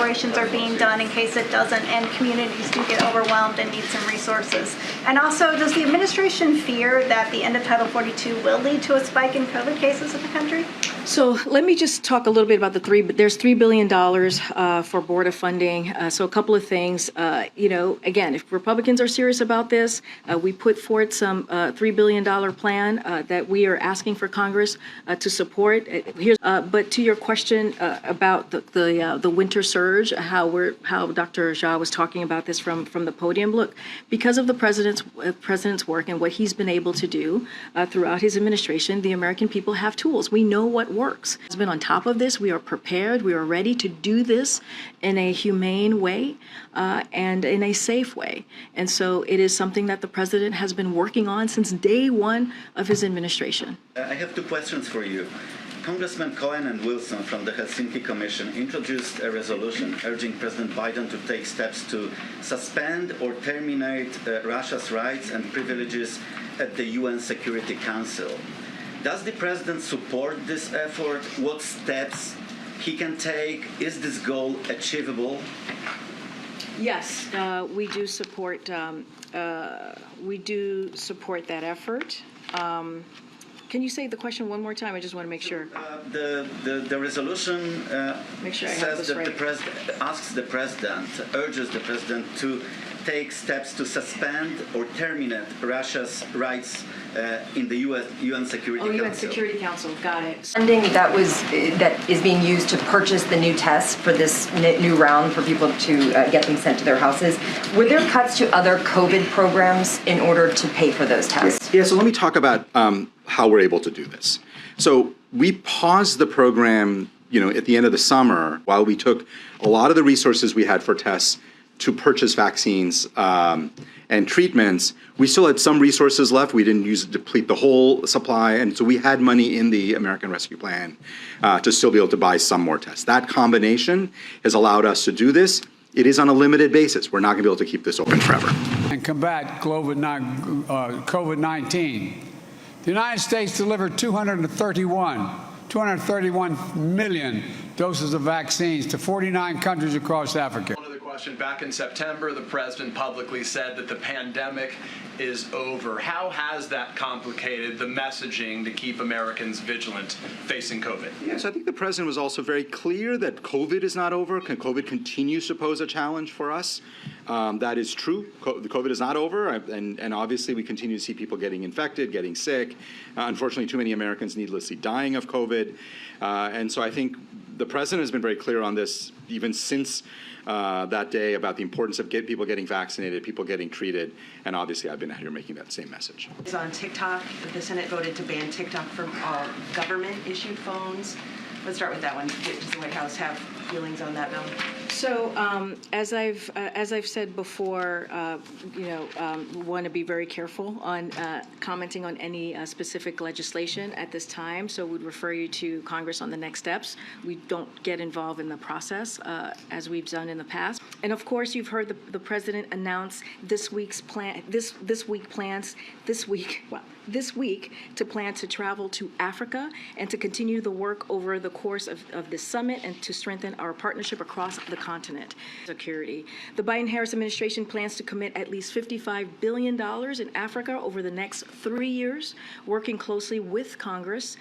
preparations are being done in case it doesn't and communities do get overwhelmed and need some resources? And also, does the administration fear that the end of Title 42 will lead to a spike in COVID cases in the country? So let me just talk a little bit about there's $3 billion for BORDA funding. So a couple of things, again, if Republicans are serious about this, we put forth some $3 billion plan that we are asking for Congress to support. But to your question about the winter surge, how Dr. Jha was talking about this from the podium. Look, because of the president's work and what he's been able to do throughout his administration, the American people have tools. We know what works. Has been on top of this. We are prepared. We are ready to do this in a humane way and in a safe way. And so it is something that the president has been working on since day one of his administration. I have two questions for you. Congressman Cohen and Wilson from the Helsinki Commission introduced a resolution urging President Biden to take steps to suspend or terminate Russia's rights and privileges at the UN Security Council. Does the president support this effort? What steps he can take? Is this goal achievable? Yes, we do support. We do support that effort. Can you say the question one more time? I just want to make sure. The resolution says that the president urges the president to take steps to suspend or terminate Russia's rights in the UN Security Council. UN Security Council, got it. Funding that is being used to purchase the new tests for this new round for people to get them sent to their houses. Were there cuts to other COVID programs in order to pay for those tests? Yeah, so let me talk about how we're able to do this. So we paused the program, at the end of the summer while we took a lot of the resources we had for tests to purchase vaccines and treatments. We still had some resources left. We didn't deplete the whole supply, and so we had money in the American Rescue Plan to still be able to buy some more tests. That combination has allowed us to do this. It is on a limited basis. We're not going to be able to keep this open forever. And combat COVID-19. The United States delivered 231 million doses of vaccines to 49 countries across Africa. Back in September, the president publicly said that the pandemic is over. How has that complicated the messaging to keep Americans vigilant facing COVID? Yes, I think the president was also very clear that COVID is not over. COVID continues to pose a challenge for us. That is true. COVID is not over, and obviously we continue to see people getting infected, getting sick. Unfortunately, too many Americans needlessly dying of COVID. And so I think the president has been very clear on this even since that day about the importance of people getting vaccinated, people getting treated, and obviously I've been out here making that same message. It's on TikTok. The Senate voted to ban TikTok from all government-issued phones. Let's start with that one. Does the White House have feelings on that bill? So, as I've said before, want to be very careful on commenting on any specific legislation at this time. So, we'd refer you to Congress on the next steps. We don't get involved in the process as we've done in the past. And of course, you've heard the president announce this week to plan to travel to Africa and to continue the work over the course of this summit and to strengthen our partnership across the continent. Security. The Biden-Harris administration plans to commit at least $55 billion in Africa over the next 3 years, working closely with Congress